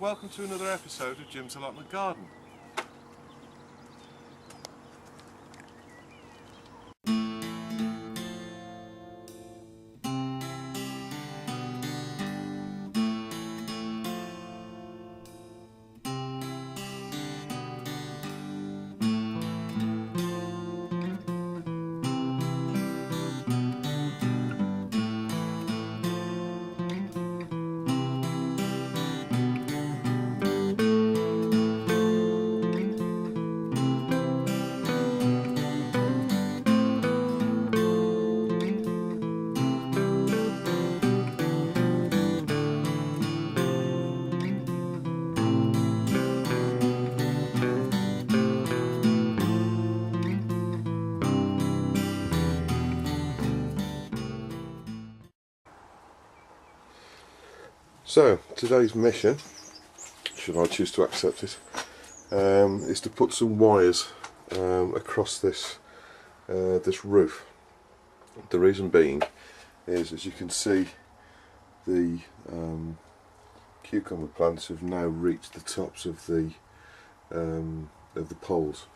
welcome to another episode of Jim's Allotment Garden. So, today's mission, should I choose to accept it, is to put some wires across this this roof. The reason being is, as you can see, the cucumber plants have now reached the tops of the poles.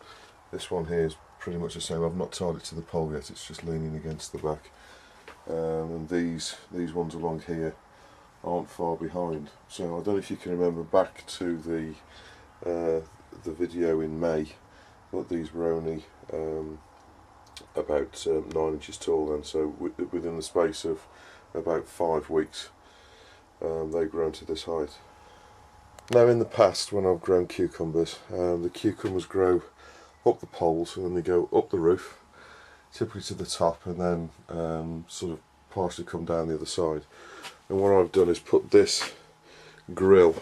This one here is pretty much the same. I've not tied it to the pole yet; it's just leaning against the back. And these ones along here aren't far behind. So I don't know if you can remember back to the video in May, but these were only about 9 inches tall then, so within the space of about 5 weeks they've grown to this height. Now, in the past, when I've grown cucumbers, the cucumbers grow up the poles and then they go up the roof, typically to the top, and then sort of partially come down the other side. And what I've done is put this grill,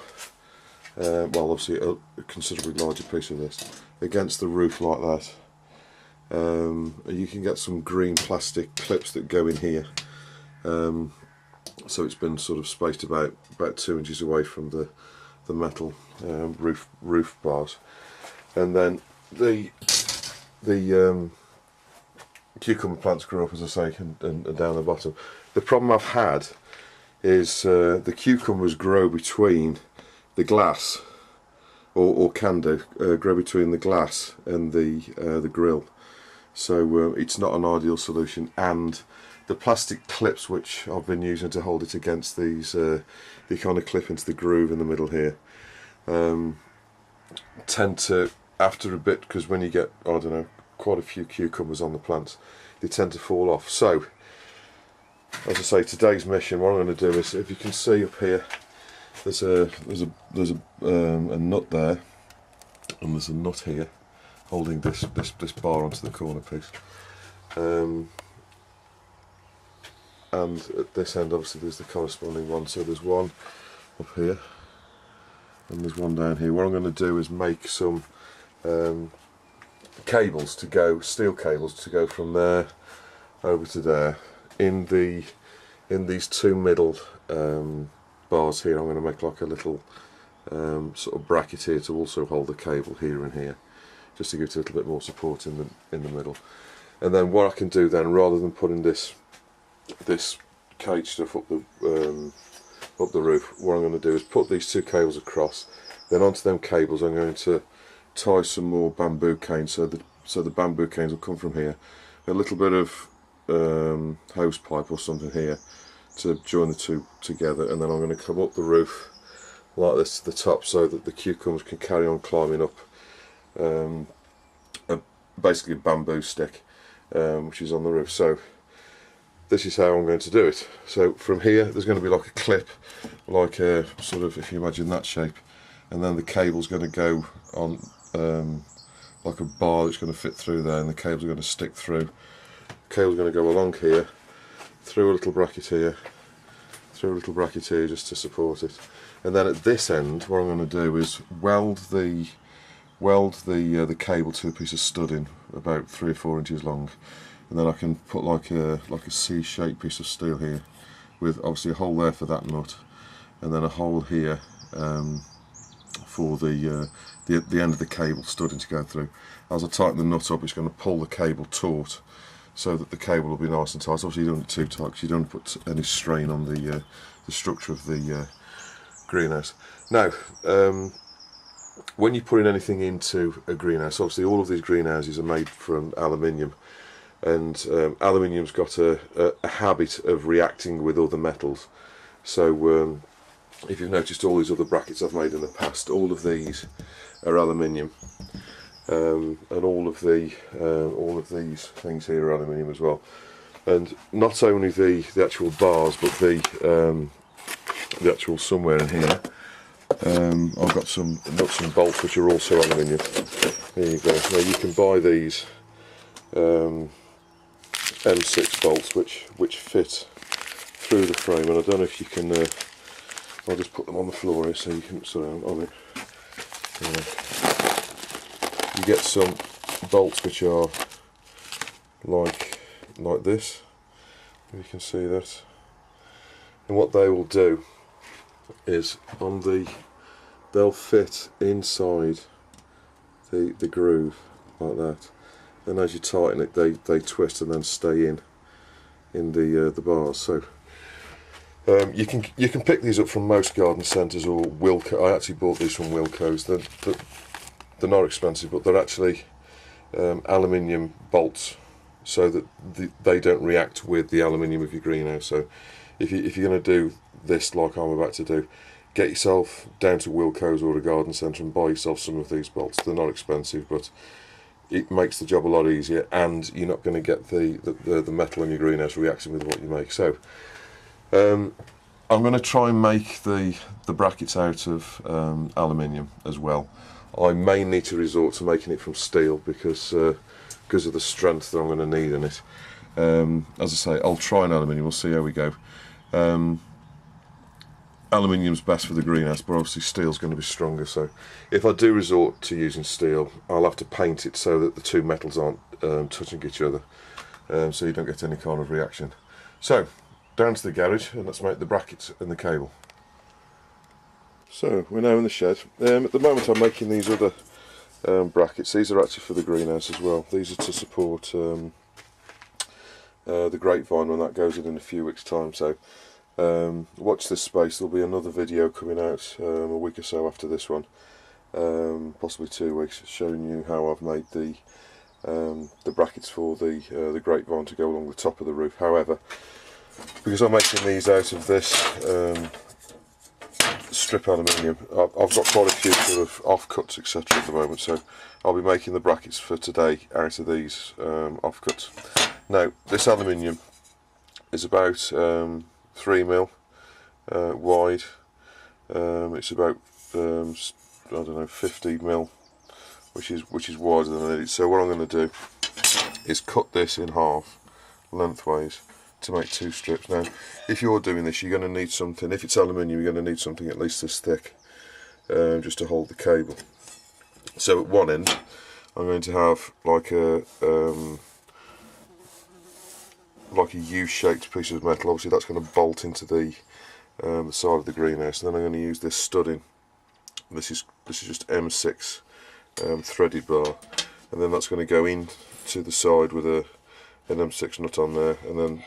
well, obviously a considerably larger piece of this, against the roof like that. You can get some green plastic clips that go in here, so it's been sort of spaced about 2 inches away from the metal roof bars. And then the cucumber plants grow up, as I say, and down the bottom. The problem I've had is the cucumbers grow between the glass, or can do, grow between the glass and the grill. So it's not an ideal solution, and the plastic clips which I've been using to hold it against these, they kind of clip into the groove in the middle here, tend to, after a bit, because when you get, I don't know, quite a few cucumbers on the plants, they tend to fall off. So, as I say, today's mission, what I'm going to do is, if you can see up here, there's a nut there, and there's a nut here holding this bar onto the corner piece, and at this end obviously there's the corresponding one. So there's one up here and there's one down here. What I'm going to do is make some cables to go, steel cables to go from there over to there. In these two middle bars here, I'm going to make like a little sort of bracket here to also hold the cable here and here, just to give it a little bit more support in the middle. And then what I can do then, rather than putting this cage stuff up the roof, what I'm going to do is put these two cables across. Then onto them cables, I'm going to tie some more bamboo canes, so the bamboo canes will come from here. A little bit of hose pipe or something here to join the two together, and then I'm going to come up the roof like this to the top, so that the cucumbers can carry on climbing up basically a bamboo stick which is on the roof. So this is how I'm going to do it. So from here there's going to be like a clip, like a sort of, if you imagine that shape, and then the cable's going to go on like a bar that's going to fit through there, and the cables are going to stick through. The cable's going to go along here, through a little bracket here, through a little bracket here, just to support it. And then at this end, what I'm going to do is weld the cable to a piece of studding about 3 or 4 inches long, and then I can put like a C-shaped piece of steel here, with obviously a hole there for that nut, and then a hole here for the end of the cable studding to go through. As I tighten the nut up, it's going to pull the cable taut, so that the cable will be nice and tight. Obviously you don't want it too tight, because you don't put any strain on the structure of the greenhouse. Now, when you're putting anything into a greenhouse, obviously all of these greenhouses are made from aluminium, and aluminium's got a habit of reacting with other metals. So if you've noticed, all these other brackets I've made in the past, all of these are aluminium, and all of these things here are aluminium as well. And not only the actual bars, but the actual somewhere in here, I've got some nuts and bolts which are also aluminium. There you go. Now you can buy these M6 bolts which fit through the frame, and I don't know if you can. I'll just put them on the floor here so you can surround on it. You get some bolts which are like this. If you can see that. And what they will do is they'll fit inside the groove like that, and as you tighten it they twist and then stay in the bars. So you can pick these up from most garden centres or Wilko. I actually bought these from Wilko's. They're not expensive, but they're actually aluminium bolts, so that they don't react with the aluminium of your greenhouse. So if you're going to do this like I'm about to do, get yourself down to Wilko's or a garden centre and buy yourself some of these bolts. They're not expensive, but it makes the job a lot easier, and you're not going to get the metal in your greenhouse reacting with what you make. So I'm going to try and make the brackets out of aluminium as well. I may need to resort to making it from steel because of the strength that I'm going to need in it. As I say, I'll try an aluminium. We'll see how we go. Aluminium's best for the greenhouse, but obviously steel's going to be stronger. So if I do resort to using steel, I'll have to paint it so that the two metals aren't touching each other, so you don't get any kind of reaction. So down to the garage, and let's make the brackets and the cable. So we're now in the shed. At the moment I'm making these other brackets. These are actually for the greenhouse as well. These are to support the grapevine when that goes in a few weeks' time. So watch this space. There'll be another video coming out a week or so after this one, possibly 2 weeks, showing you how I've made the brackets for the grapevine to go along the top of the roof. However, because I'm making these out of this strip aluminium, I've got quite a few sort of offcuts etc. at the moment, so I'll be making the brackets for today out of these offcuts. Now this aluminium is about 3mm wide. It's about I don't know, 50mm, which is wider than I need. So what I'm going to do is cut this in half lengthways to make 2 strips. Now if you're doing this, you're going to need something, if it's aluminium, you're going to need something at least this thick, just to hold the cable. So at one end I'm going to have like a U-shaped piece of metal. Obviously that's going to bolt into the side of the greenhouse, and then I'm going to use this studding. This is just M6 threaded bar, and then that's going to go in to the side with an M6 nut on there, and then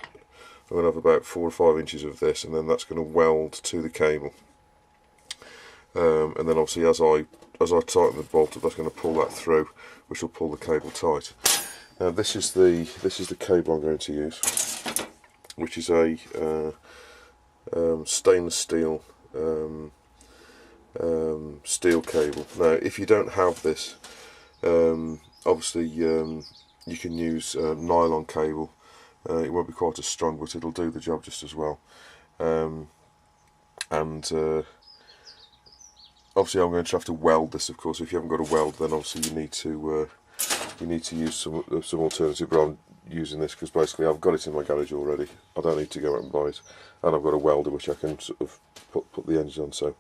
I'm going to have about 4 or 5 inches of this, and then that's going to weld to the cable. And then obviously as I tighten the bolt up, that's going to pull that through, which will pull the cable tight. Now this is the cable I'm going to use, which is a stainless steel steel cable. Now if you don't have this, obviously you can use nylon cable. It won't be quite as strong, but it'll do the job just as well. Obviously I'm going to have to weld this, of course. If you haven't got a weld, then obviously you need to use some alternative, but I'm using this because basically I've got it in my garage already. I don't need to go out and buy it, and I've got a welder which I can sort of put the ends on. So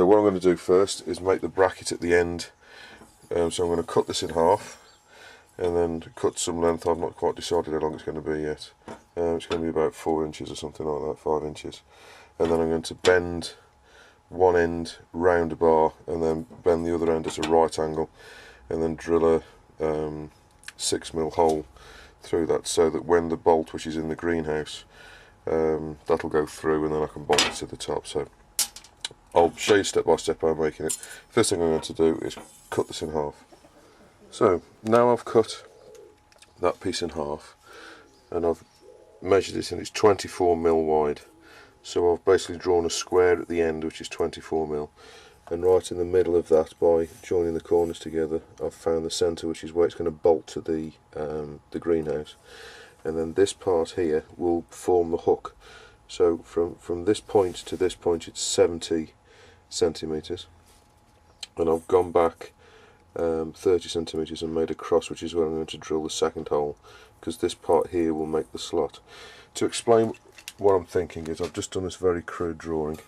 what I'm going to do first is make the bracket at the end. So I'm going to cut this in half and then cut some length. I've not quite decided how long it's going to be yet. It's going to be about 4 inches or something like that, 5 inches. And then I'm going to bend one end round a bar and then bend the other end at a right angle, and then drill a 6mm hole through that, so that when the bolt which is in the greenhouse, that'll go through, and then I can bolt it to the top. So I'll show you step by step how I'm making it. First thing I'm going to do is cut this in half. So now I've cut that piece in half, and I've measured it, and it's 24mm wide. So I've basically drawn a square at the end which is 24mm, and right in the middle of that, by joining the corners together, I've found the centre, which is where it's going to bolt to the greenhouse. And then this part here will form the hook. So from this point to this point it's 70 centimetres, and I've gone back 30 centimetres and made a cross, which is where I'm going to drill the second hole, because this part here will make the slot. To explain what I'm thinking is, I've just done this very crude drawing,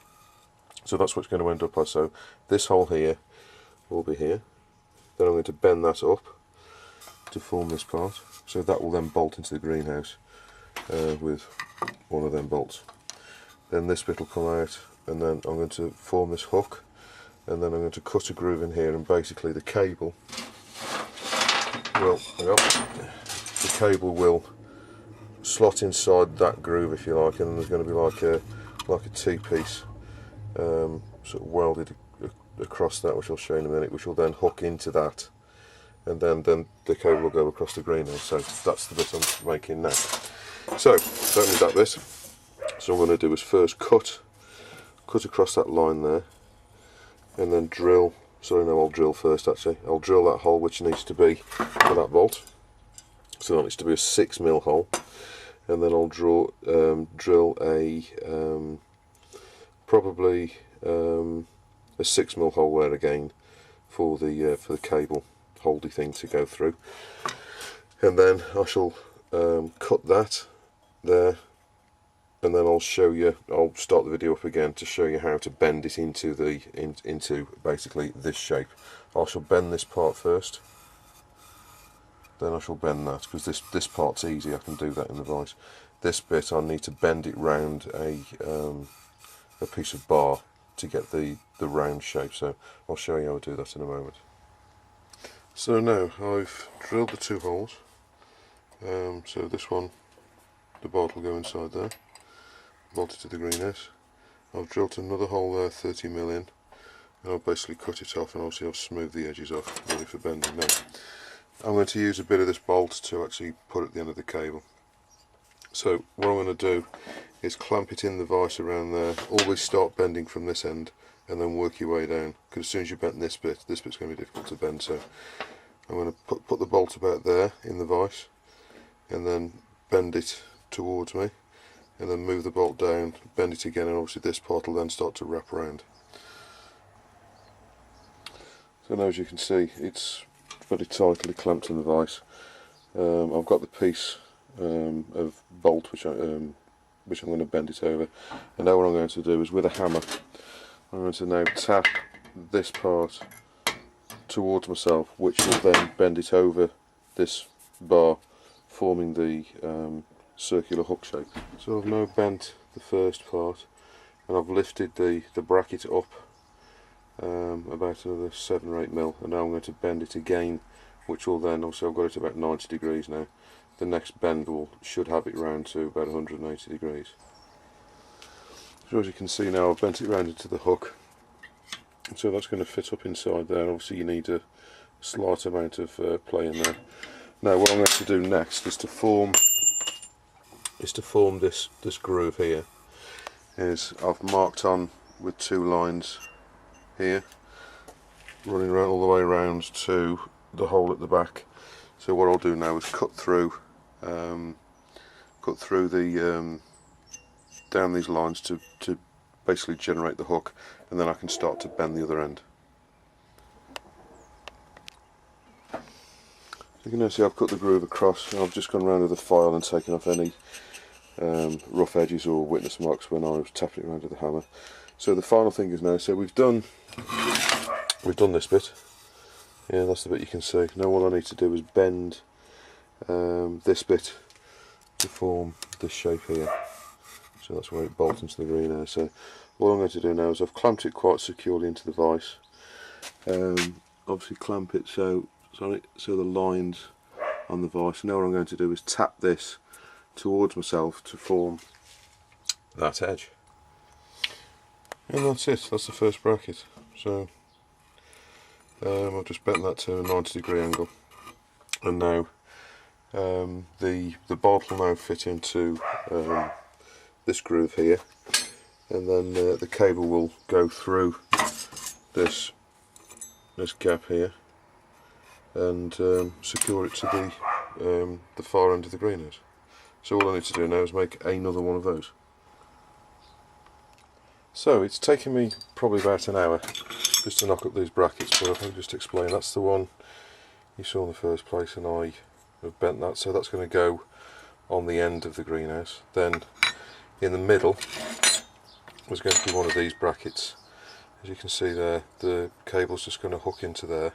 so that's what's going to end up as. So this hole here will be here, then I'm going to bend that up to form this part, so that will then bolt into the greenhouse with one of them bolts. Then this bit will come out, and then I'm going to form this hook, and then I'm going to cut a groove in here, and basically the cable will, slot inside that groove, if you like, and then there's going to be like a T-piece sort of welded across that, which I'll show you in a minute, which will then hook into that, and then the cable will go across the greenhouse. So that's the bit I'm making now. So don't need that bit. So what I'm going to do is first cut across that line there, and then drill. Sorry, no, I'll drill first actually. I'll drill that hole which needs to be for that bolt. So that needs to be a 6mm hole, and then I'll drill a probably a 6mm hole there again for the cable holdy thing to go through, and then I shall cut that there, and then I'll start the video up again to show you how to bend it into into basically this shape. I shall bend this part first, then I shall bend that, because this part's easy, I can do that in the vise. This bit I need to bend it round a piece of bar to get the round shape, so I'll show you how to do that in a moment. So now I've drilled the two holes, so this one, the bolt will go inside there, bolted to the greenhouse. I've drilled another hole there, 30mm in, and I'll basically cut it off, and obviously I'll smooth the edges off, ready for bending now. I'm going to use a bit of this bolt to actually put at the end of the cable. So what I'm going to do is clamp it in the vise around there. Always start bending from this end and then work your way down, because as soon as you bend this bit's going to be difficult to bend. So I'm going to put the bolt about there in the vise, and then bend it towards me, and then move the bolt down, bend it again, and obviously this part will then start to wrap around. So now, as you can see, it's very tightly clamped in the vise. I've got the piece of bolt which I'm going to bend it over, and now what I'm going to do is, with a hammer, I'm going to now tap this part towards myself, which will then bend it over this bar, forming the circular hook shape. So I've now bent the first part, and I've lifted the bracket up about another 7 or 8mm, and now I'm going to bend it again, which will then, also I've got it about 90 degrees now. The next bend should have it round to about 180 degrees. So as you can see now, I've bent it round into the hook, so that's going to fit up inside there. Obviously you need a slight amount of play in there. Now what I'm going to do next is to form this groove here. I've marked on with 2 lines here, running around all the way around to the hole at the back. So what I'll do now is cut through the down these lines to basically generate the hook, and then I can start to bend the other end. You can now see I've cut the groove across, and I've just gone around with a file and taken off any rough edges or witness marks when I was tapping it around with the hammer. So the final thing is now, so we've done this bit. Yeah, that's the bit you can see. Now what I need to do is bend this bit to form this shape here. So that's where it bolts into the greenhouse. So what I'm going to do now is I've clamped it quite securely into the vise. Obviously clamp it so the lines on the vise. Now what I'm going to do is tap this towards myself to form that edge. And that's it, that's the first bracket. So I've just bent that to a 90-degree angle, and now the bolt will now fit into this groove here, and then the cable will go through this gap here and secure it to the far end of the greenhouse. So all I need to do now is make another one of those. So it's taken me probably about an hour just to knock up these brackets, but I'll just explain. That's the one you saw in the first place, and I have bent that, so that's going to go on the end of the greenhouse. Then in the middle was going to be one of these brackets. As you can see there, the cable's just going to hook into there.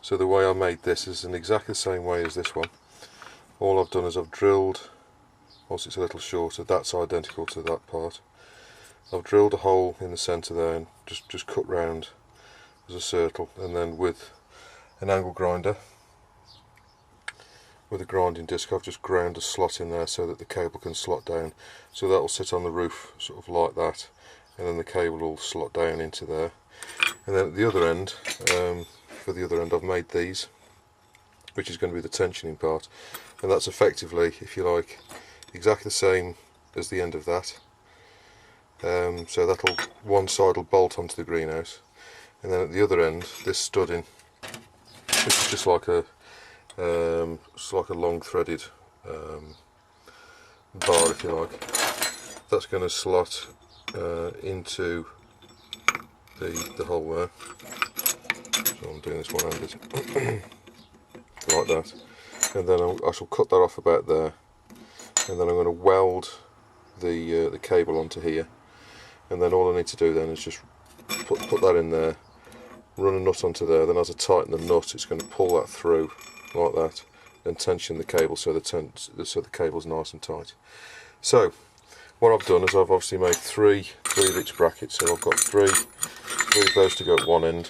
So the way I made this is in exactly the same way as this one. All I've done is I've drilled, whilst it's a little shorter, that's identical to that part. I've drilled a hole in the centre there and just cut round as a circle, and then with an angle grinder, with a grinding disc, I've just ground a slot in there so that the cable can slot down. So that will sit on the roof sort of like that, and then the cable will slot down into there. And then at the other end, for the other end, I've made these, which is going to be the tensioning part, and that's effectively, if you like, exactly the same as the end of that. So that'll, one side will bolt onto the greenhouse, and then at the other end, this studding, which is just like a long threaded bar, if you like, that's going to slot into the hole there. So I'm doing this one-handed like that, and then I shall cut that off about there, and then I'm going to weld the cable onto here, and then all I need to do then is just put that in there, run a nut onto there, then as I tighten the nut it's going to pull that through like that and tension the cable so the cable's nice and tight. So what I've done is I've obviously made three of each bracket, so I've got three of those to go at one end,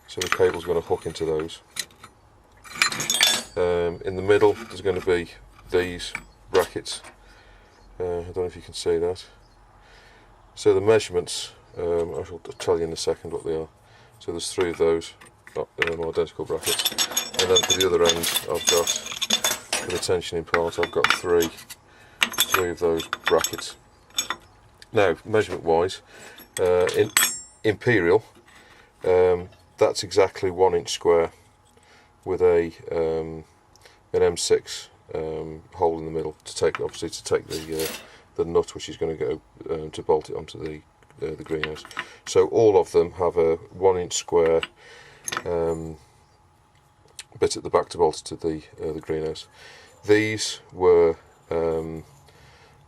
so the cable's going to hook into those. In the middle there's going to be these brackets. I don't know if you can see that. So the measurements, I shall tell you in a second what they are. So there's three of those, identical brackets, and then for the other end I've got, for the tensioning part, I've got three of those brackets. Now measurement wise, in imperial, that's exactly 1 inch square with an M6 hole in the middle to take, obviously to take the nut which is going to go to bolt it onto the greenhouse. So all of them have a 1 inch square bit at the back to bolt to the greenhouse. These were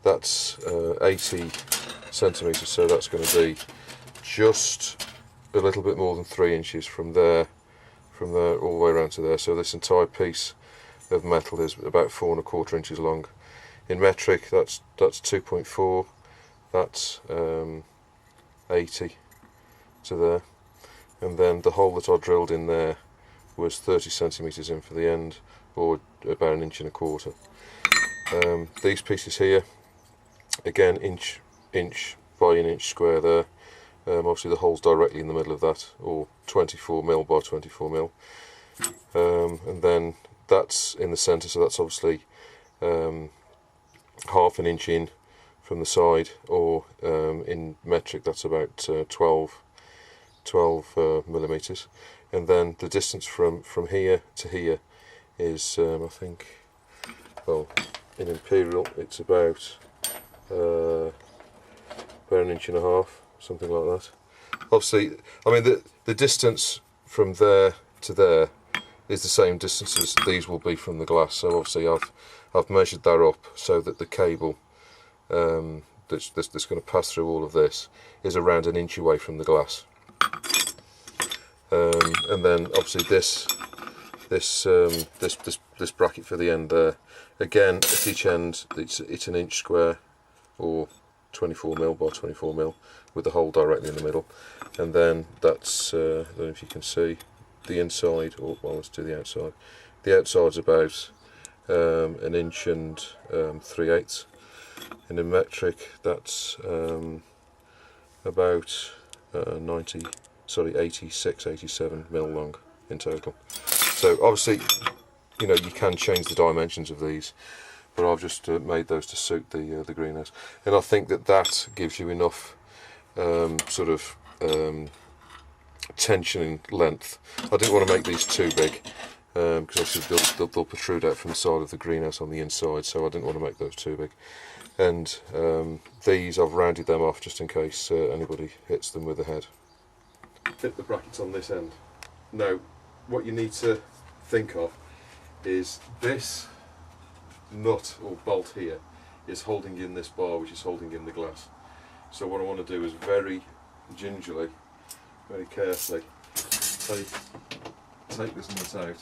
that's 80 centimeters, so that's going to be just a little bit more than 3 inches from there all the way around to there. So this entire piece of metal is about 4 1/4 inches long. In metric, that's 2.4. That's 80 to there, and then the hole that I drilled in there was 30 centimeters in for the end, or about 1 1/4 inches. These pieces here, again, inch by 1 inch square there. Obviously the hole's directly in the middle of that, or 24mm by 24mm, and then that's in the centre, so that's obviously half an inch in from the side, or in metric that's about 12 millimeters, and then the distance from here to here is I think, well, in imperial it's about 1.5 inches, something like that. Obviously, I mean the distance from there to there is the same distance as these will be from the glass, so obviously I've measured that up so that the cable that's going to pass through all of this is around 1 inch away from the glass. And then obviously this bracket for the end there, again at each end it's 1 inch square, or 24mm by 24mm, with the hole directly in the middle, and then that's I don't know if you can see the inside, or well, let's do the outside. The outside's about 1 inch and 3/8, and in metric that's about 86, 87 mil long in total. So obviously, you know, you can change the dimensions of these, but I've just made those to suit the greenhouse, and I think that that gives you enough sort of tension in length. I didn't want to make these too big because obviously they'll protrude out from the side of the greenhouse on the inside, so I didn't want to make those too big. And these, I've rounded them off just in case anybody hits them with the head. Fit the brackets on this end. Now, what you need to think of is this nut or bolt here is holding in this bar, which is holding in the glass. So what I want to do is very gingerly, very carefully take this nut out.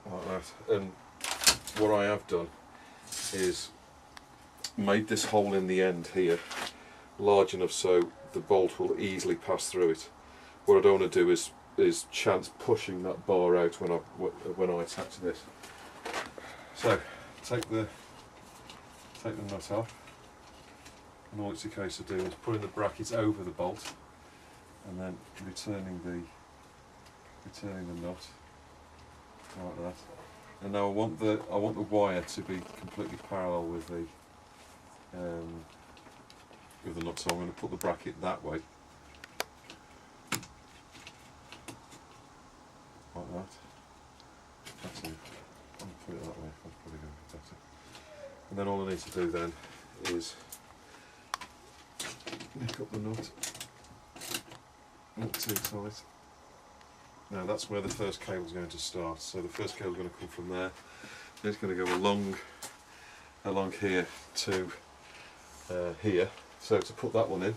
Like that. And what I have done is made this hole in the end here large enough so the bolt will easily pass through it. What I don't want to do is chance pushing that bar out when I attach this. So take the nut off, and all it's a case of doing is putting the brackets over the bolt and then returning the nut like that. And now I want the wire to be completely parallel with the nut, so I'm going to put the bracket that way, like that. That's it. I'll put it that way. That's probably going to be better. And then all I need to do then is nick up the nut. Not too tight. Now that's where the first cable is going to start. So the first cable is going to come from there. Then it's going to go along here to here. So to put that one in,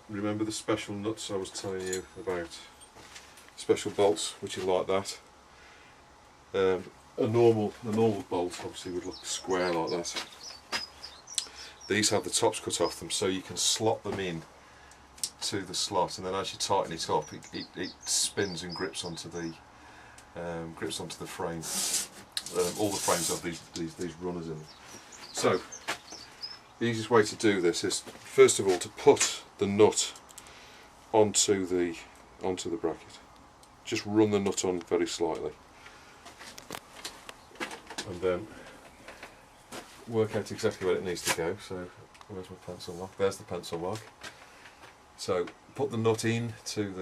remember the special nuts I was telling you about? Special bolts, which are like that. A normal bolt obviously would look square like that. These have the tops cut off them, so you can slot them in to the slot, and then as you tighten it up, it spins and grips onto the frame. All the frames have these runners in them. So the easiest way to do this is first of all to put the nut onto the bracket. Just run the nut on very slightly, and then work out exactly where it needs to go. So where's my pencil mark? There's the pencil mark. So put the nut into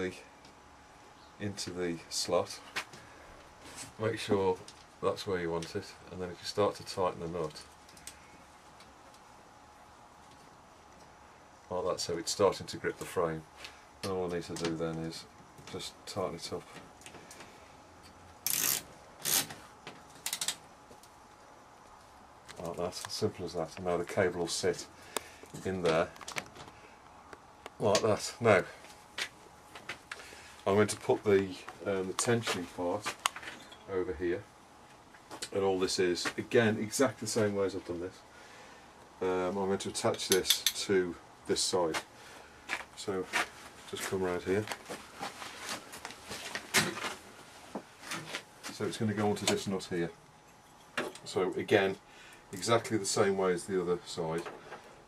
the slot. Make sure that's where you want it, and then if you start to tighten the nut like that, so it's starting to grip the frame, and all I need to do then is just tighten it up. Like that, simple as that. And now the cable will sit in there like that. Now I'm going to put the tensioning part over here, and all this is again exactly the same way as I've done this. I'm going to attach this to this side, so just come around here. So it's going to go onto this nut here. So again, exactly the same way as the other side.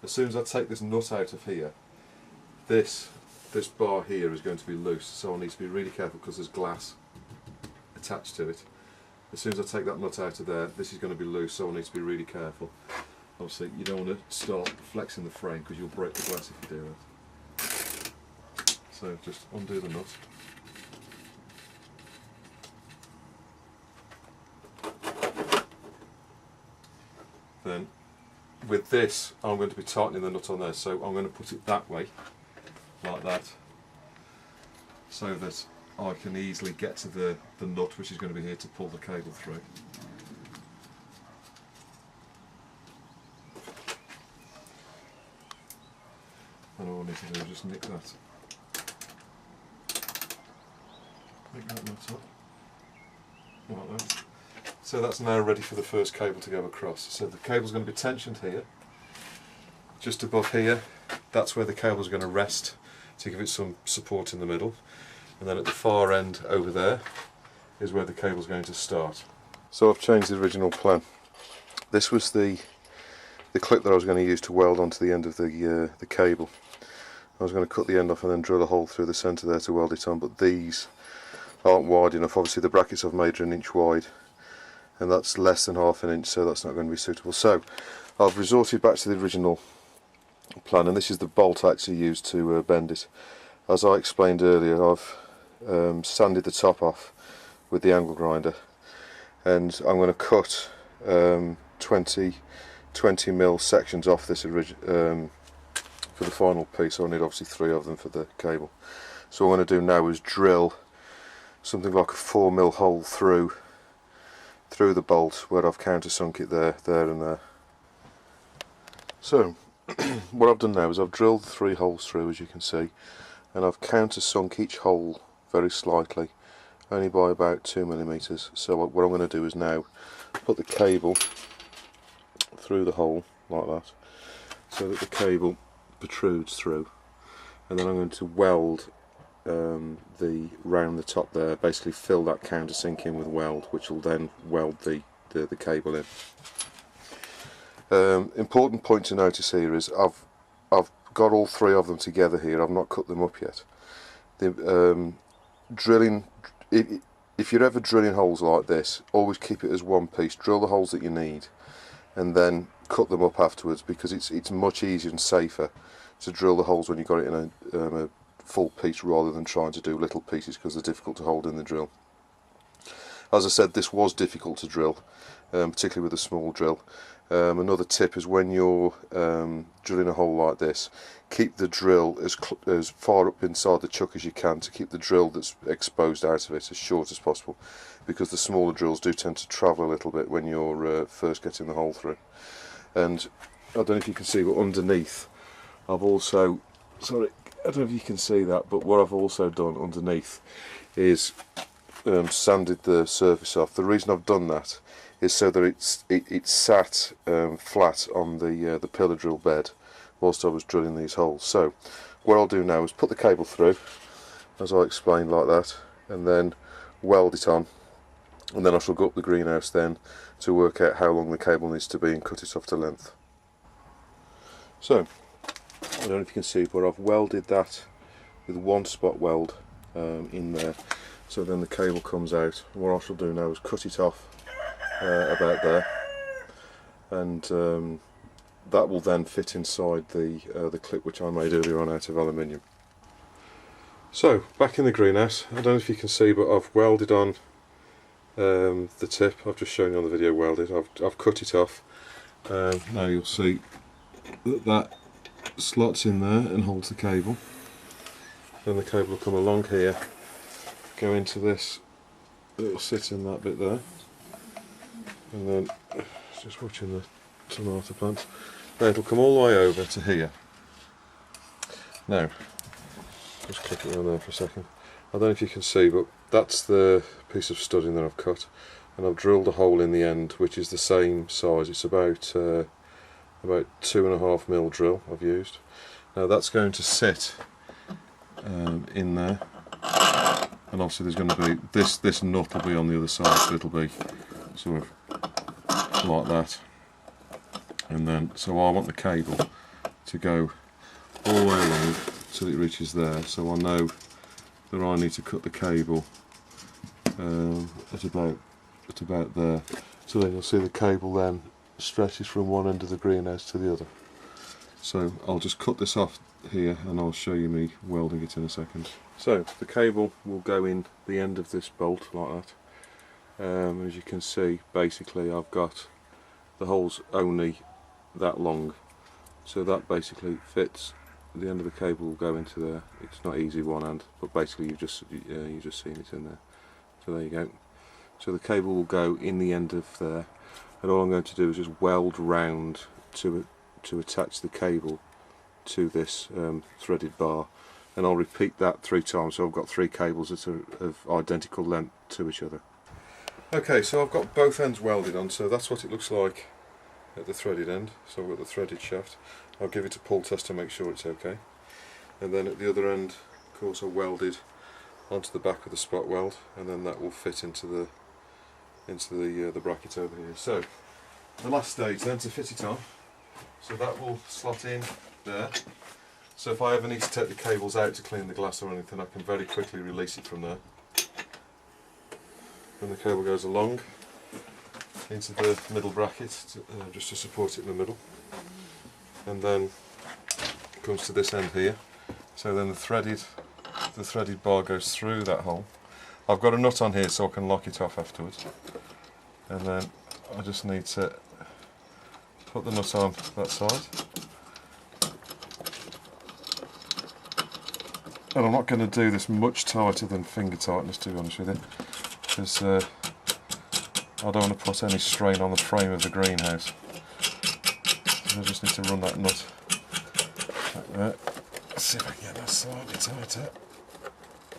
As soon as I take this nut out of here, this bar here is going to be loose, so I need to be really careful because there's glass attached to it. As soon as I take that nut out of there, this is going to be loose, so I need to be really careful. Obviously you don't want to start flexing the frame because you'll break the glass if you do that. So just undo the nut. Then with this I'm going to be tightening the nut on there, so I'm going to put it that way, like that, so that I can easily get to the nut which is going to be here to pull the cable through. And all I need to do is just nick that nut up, like that. So that's now ready for the first cable to go across. So the cable's going to be tensioned here, just above here. That's where the cable's going to rest to give it some support in the middle. And then at the far end over there is where the cable's going to start. So I've changed the original plan. This was the clip that I was going to use to weld onto the end of the cable. I was going to cut the end off and then drill a hole through the centre there to weld it on, but these aren't wide enough. Obviously the brackets I've made are 1 inch wide, and that's less than ½ inch, so that's not going to be suitable. So I've resorted back to the original plan, and this is the bolt I actually used to bend it. As I explained earlier, I've sanded the top off with the angle grinder, and I'm going to cut 20mm sections off this for the final piece. So I need obviously 3 of them for the cable. So what I'm going to do now is drill something like a 4mm hole through the bolt where I've countersunk it there and there. So what I've done now is I've drilled 3 holes through, as you can see, and I've countersunk each hole very slightly, only by about 2mm. So what I'm going to do is now put the cable through the hole like that, so that the cable protrudes through, and then I'm going to weld round the top there, basically fill that countersink in with weld, which will then weld the cable in. Important point to notice here is I've got all 3 of them together here. I've not cut them up yet. The drilling, if you're ever drilling holes like this, always keep it as one piece. Drill the holes that you need, and then cut them up afterwards, because it's much easier and safer to drill the holes when you've got it in a full piece rather than trying to do little pieces, because they're difficult to hold in the drill. As I said, this was difficult to drill, particularly with a small drill. Another tip is when you're drilling a hole like this, keep the drill as far up inside the chuck as you can, to keep the drill that's exposed out of it as short as possible, because the smaller drills do tend to travel a little bit when you're first getting the hole through. And I don't know if you can see, but underneath I've also, sorry, I don't know if you can see that, but what I've also done underneath is sanded the surface off. The reason I've done that is so that it sat flat on the pillar drill bed whilst I was drilling these holes. So what I'll do now is put the cable through, as I explained, like that, and then weld it on, and then I shall go up the greenhouse then to work out how long the cable needs to be and cut it off to length. So I don't know if you can see, but I've welded that with 1 spot weld in there, so then the cable comes out. What I shall do now is cut it off about there, and that will then fit inside the clip which I made earlier on out of aluminium. So back in the greenhouse, I don't know if you can see, but I've welded on the tip. I've just shown you on the video welded. I've cut it off. Now you'll see that slots in there and holds the cable. Then the cable will come along here, go into this, it'll sit in that bit there, and then just watching the tomato plants. Then it'll come all the way over to here. Now, just click it around there for a second. I don't know if you can see, but that's the piece of studding that I've cut, and I've drilled a hole in the end which is the same size. It's about 2.5mm drill I've used. Now that's going to sit in there, and obviously there's going to be this nut will be on the other side, so it'll be sort of like that. And then, so I want the cable to go all the way along till it reaches there, so I know that I need to cut the cable at about there. So then you'll see the cable then stretches from one end of the greenhouse to the other. So I'll just cut this off here and I'll show you me welding it in a second. So the cable will go in the end of this bolt like that. As you can see, basically I've got the holes only that long, so that basically fits. The end of the cable will go into there. It's not easy one hand, but basically you've just seen it in there. So there you go. So the cable will go in the end of there, and all I'm going to do is just weld round to attach the cable to this threaded bar, and I'll repeat that 3 times. So I've got 3 cables that are of identical length to each other. Okay, so I've got both ends welded on, so that's what it looks like at the threaded end. So I've got the threaded shaft. I'll give it a pull test to make sure it's okay. And then at the other end, of course, I welded onto the back of the spot weld, and then that will fit into the bracket over here. So the last stage then to fit it on, so that will slot in there. So if I ever need to take the cables out to clean the glass or anything, I can very quickly release it from there. Then the cable goes along into the middle bracket, just to support it in the middle, and then comes to this end here. So then the threaded bar goes through that hole. I've got a nut on here so I can lock it off afterwards, and then I just need to put the nut on that side. And I'm not going to do this much tighter than finger tightness, to be honest with you, because I don't want to put any strain on the frame of the greenhouse. So I just need to run that nut like that. Let's see if I can get that slightly tighter.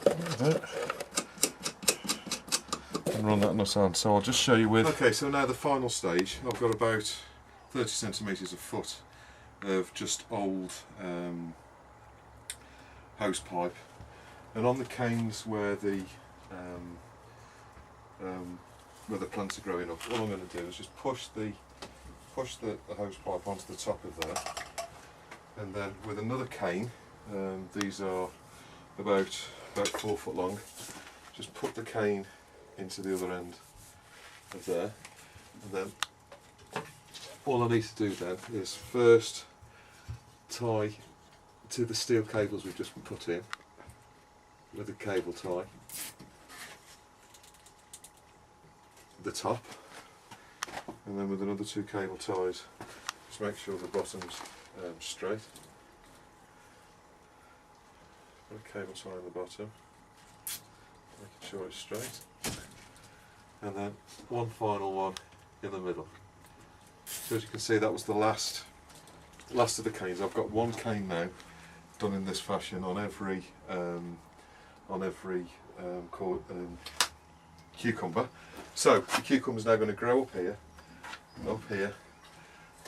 Like that. And run that nut on. So I'll just show you with... Okay, so now the final stage. I've got about 30 centimetres a foot of just old hose pipe, and on the canes where the plants are growing up, all I'm going to do is just push the hose pipe onto the top of there, and then with another cane, these are about 4 foot long, just put the cane into the other end of there, and then all I need to do then is first tie to the steel cables we've just put in with a cable tie the top, and then with another 2 cable ties just make sure the bottom's straight. Put a cable tie on the bottom, making sure it's straight, and then one final one in the middle. So as you can see, that was the last of the canes. I've got one cane now done in this fashion on every cucumber. So the cucumber's now going to grow up here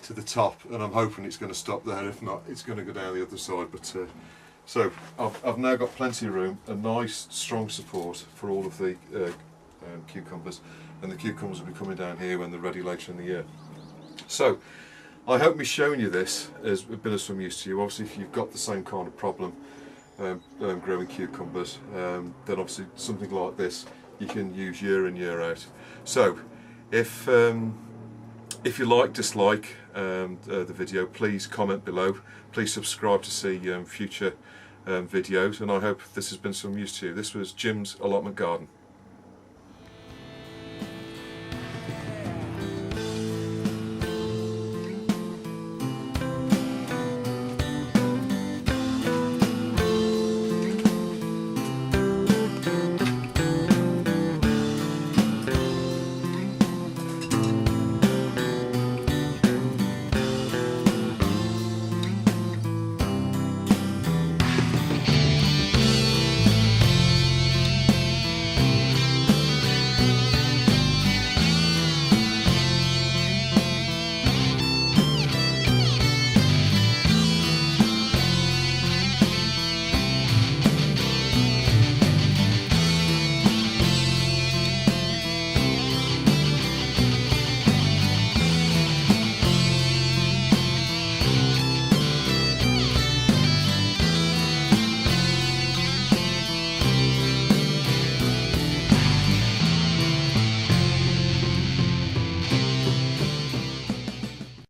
to the top, and I'm hoping it's going to stop there. If not, it's going to go down the other side. But so I've now got plenty of room, a nice strong support for all of the cucumbers, and the cucumbers will be coming down here when they're ready later in the year. So I hope me showing you this has been of some use to you. Obviously, if you've got the same kind of problem growing cucumbers, then obviously something like this you can use year in, year out. So if you like, dislike the video, please comment below. Please subscribe to see future videos, and I hope this has been some use to you. This was Jim's Allotment Garden.